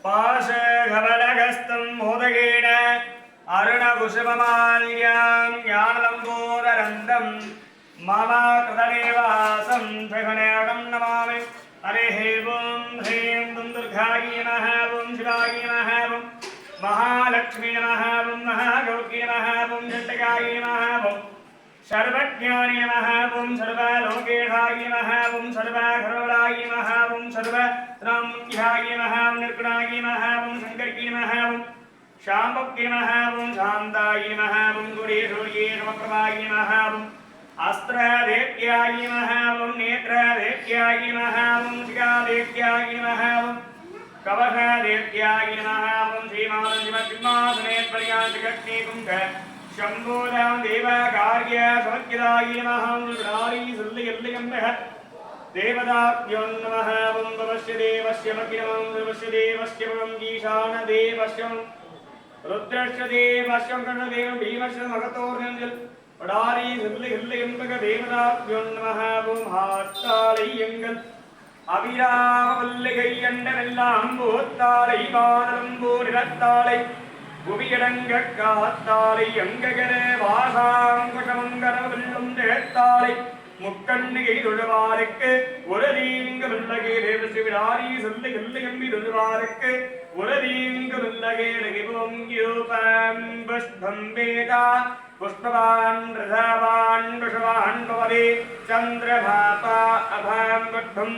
पाशघबलगस्तं मोदकेन अरुणकुसुममाल्यां ज्ञानलम्बोदरन्दं मम कृतदेवासं जगन्नाथं नमामि। हरिः ॐ ह्रीं दुर्गायै नमः ॐ शिवायै नमः ॐ महालक्ष्मी नमः ॐ महागौरी नमः ॐ जटकायै नमः ॐ सर्वज्ञानी नमः ॐ सर्वलोकेशाय नमः ॐ सर्वघरोलाय नमः ॐ सर्वत्राम्याय नमः ॐ निर्गुणाय नमः ॐ शङ्कर्यै नमः ॐ शाम्भव्यै नमः ॐ शान्ताय नमः ॐ गुरेशूर्ये समप्रभाय नमः ॐ अस्त्रदेव्याय नमः ॐ नेत्रदेव्याय नमः ॐ शिखादेव्याय नमः ॐ कवचदेव्याय नमः ॐ श्रीमानसिंहासनेश्वर्यां जगत्नीकुङ्क शम्भोदां देवकार्य समर्पिताय नमः ॐ सुल्लियल्लिगम्बः देवताभ्यो नमः ॐ भवस्य देवस्य मकिरमं सर्वस्य देवस्य भवं ईशानदेवस्य रुद्रस्य देवस्य कर्णदेव भीमस्य मगतोर्नंजल पडारी सुल्लियल्लिगम्बः देवताभ्यो नमः ॐ हात्तालय्यंगल अविरामवल्लिगै अण्डमेल्लां भूत्तालै वादलम्बूरिरत्तालै புவியடங்க காத்தாலை அங்ககர வாசாங்குஷமங்கரவல்லும் தேத்தாலை முக்கண்ணிகை தொழுவாருக்கு ஒரு தீங்கு வில்லகே தேவசிவிராரி சொல்லி கல்லி கம்பி தொழுவாருக்கு ஒரு தீங்கு வில்லகே ரகிபோம் யூபம் புஷ்பம் வேதா புஷ்பவான் ரதவான் புஷ்பவான் பவதே சந்திரபாபா அபாம் புஷ்பம்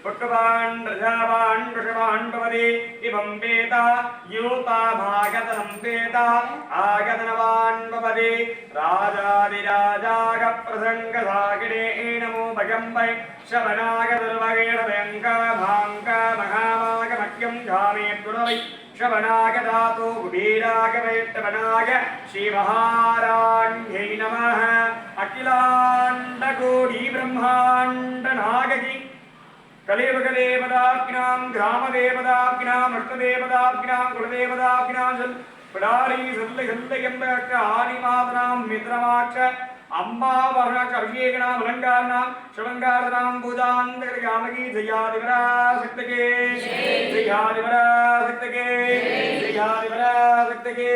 புஷ்பவான் ரதவான் புஷ்பவான் பவதே இவம் வேதா யூபா பாகதனம் வேதா ஆகதனவான் பவதே ராஜாதிராஜாக பிரசங்க சாகிடே நமோ பகம்பை शवनागदर्वगेण व्यङ्गाभाङ्ग महामागमख्यं झामे तुरवै शवनागदातो कुबीरागवैष्णवनाग श्रीमहाराण्यै नमः। अखिलाण्डकोटि ब्रह्माण्डनागकी कलियुगदेवताभ्यां ग्रामदेवताभ्याम् अष्टदेवताभ्यां कुलदेवताभ्यां पिडारी सल्लयम्बक आदिमातरां मित्रमाक्ष अम्बावहना अभिषेकनाम अलंकारनाम शिवंगारनाम पूजांतर्यामकी जयादिवराशक्तके जयादिवराशक्तके जयादिवराशक्तके।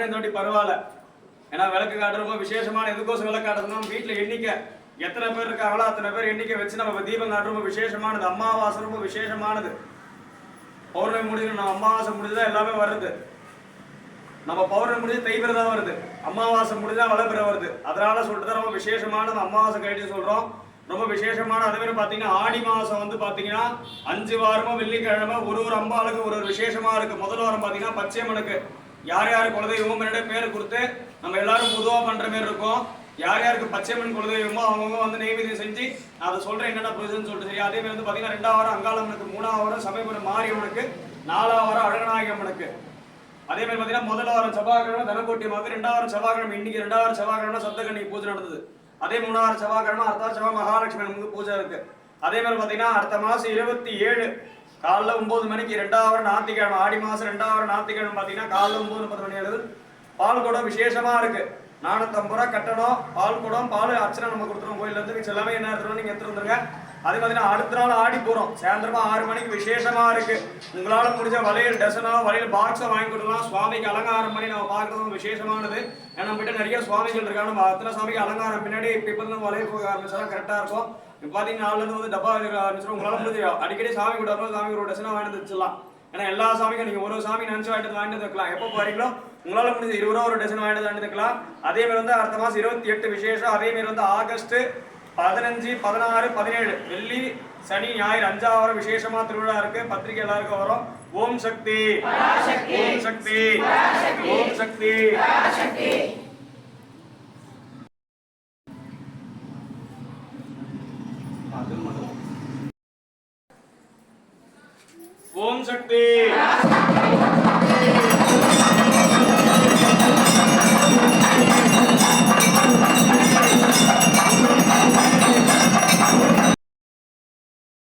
காட்டுறேன் இந்த வாட்டி பரவாயில்ல. ஏன்னா விளக்கு காட்டு ரொம்ப விசேஷமான எதுக்கோசம் விளக்கு காட்டுறதுனா வீட்டில் எண்ணிக்கை எத்தனை பேர் இருக்காங்களோ அத்தனை பேர் எண்ணிக்கை வச்சு நம்ம தீபம் காட்டு ரொம்ப விசேஷமானது. அமாவாசை ரொம்ப விசேஷமானது. பௌர்ணமி முடிஞ்சு நம்ம அமாவாசை முடிஞ்சுதான் எல்லாமே வருது. நம்ம பௌர்ணமி முடிஞ்சு தைபிரதான் வருது. அமாவாசை முடிஞ்சா வளபிற வருது. அதனால சொல்லிட்டு ரொம்ப விசேஷமானது அமாவாசை கழிச்சு சொல்றோம். ரொம்ப விசேஷமான அதே மாதிரி பாத்தீங்கன்னா ஆடி மாசம் வந்து பாத்தீங்கன்னா 5 வாரமும் வெள்ளிக்கிழமை ஒரு அம்பாளுக்கு ஒரு விசேஷமா இருக்கு. முதல் வாரம் பாத்தீங்கன்னா பச்சையம்மனுக்கு யார் யார் குலதெய்வமோ முன்னாடியே பேர் கொடுத்து நம்ம எல்லாரும் பொதுவா பண்ற மாதிரி இருக்கும். யார் யாருக்கு பச்சையம்மன் குலதெய்வமோ அவங்க வந்து நெய்வேதியம் செஞ்சு அதை சொல்றேன் என்னென்ன ப்ரொசீஜர்னு சொல்லிட்டு சரி. அதே மாதிரி வந்து பாத்தீங்கன்னா 2ஆம் வாரம் அங்காளம்மனுக்கு, 3ஆம் வாரம் சமயபுரம் மாரியம்மனுக்கு, 4ஆம் வாரம் அழகநாயகி அம்மனுக்கு. அதே மாதிரி பாத்தீங்கன்னா முதல் வாரம் செவ்வாய்க்கிழமை தனக்கோட்டி அம்மாவுக்கு, 2ஆம் வாரம் செவ்வாய்க்கிழமை இன்னைக்கு 2ஆம் வாரம் செவ்வாய்க்கிழமை சப்தகன்னி பூஜை நடந்தது. அதே 3ஆம் வாரம் செவ்வாய்க்கிழமை அடுத்த வாரம் செவ்வாய் மகாலட்சுமி நமக்கு பூஜை இருக்கு. அதே மாதிரி பாத்தீங்கன்னா அடுத்த மாசம் 27 காலைல 9 மணிக்கு 2ஆம் வாரம் ஞாயிற்றுக்கிழமை, ஆடி மாசம் 2ஆம் வாரம் ஞாயிற்றுக்கிழமை பாத்தீங்கன்னா காலைல 9:30 மணி அளவு பால் குடம் விசேஷமா இருக்கு. 450 ரூபா கட்டணும். பால் குடம் பால் அர்ச்சனை நம்ம கொடுத்துருவோம். கோயில இருந்து மிச்சம் எல்லாமே என்ன எடுத்துருவோம் நீங்க எடுத்துட்டு வந்துருங்க. அதே மாதிரி அடுத்த நாள் ஆடி போறோம். சாயந்தரமா 6 மணிக்கு விசேஷமா இருக்கு. உங்களால முடிஞ்ச வளையல் டசனோ வளையல் பாக்ஸோ வாங்கி கொடுக்கலாம். சுவாமிக்கு அலங்காரம் பண்ணி நம்ம பார்க்கறதும் விசேஷமானது. ஏன்னா நம்ம கிட்ட நிறைய சுவாமிகள் இருக்காங்க. நம்ம அத்தனை சுவாமிக்கு அலங்காரம் பின்னாடி இப்போ நம்ம வளையல் போக ஆரம்பிச்சா கரெக்டா இருக்கும். இப்போ பாத்தீங்கன்னா 4ல இருந்து வந்து டப்பா ஆரம்பிச்சிடும். உங்களால முடிஞ்ச அடிக்கடி சாமி கூட சாமி ஒரு டசனா வாங்கிட்டு வச்சிடலாம். ஏன்னா எல்லா சாமிக்கும் நீங்க ஒரு சாமி நினைச்சு வாங்கிட்டு வைக்கலாம். எப்போ போறீங்களோ உங்களால முடிஞ்ச 20 ரூபா ஒரு டசன் வாங்கிட்டு வைக்கலாம். அதே மாதிரி வந்து அடுத்த மாசம் 28 விசேஷம். அதே மாதிரி வந்து ஆகஸ்ட் 15, 16, 17 வெள்ளி சனி ஞாயிறு 5ஆம் வாரம் விசேஷமா திருவிழா இருக்கு. பத்திரிகை எல்லாருக்கும் வரும். ஓம் சக்தி ஓம் சக்தி ஓம் சக்தி. ஓம் சக்தி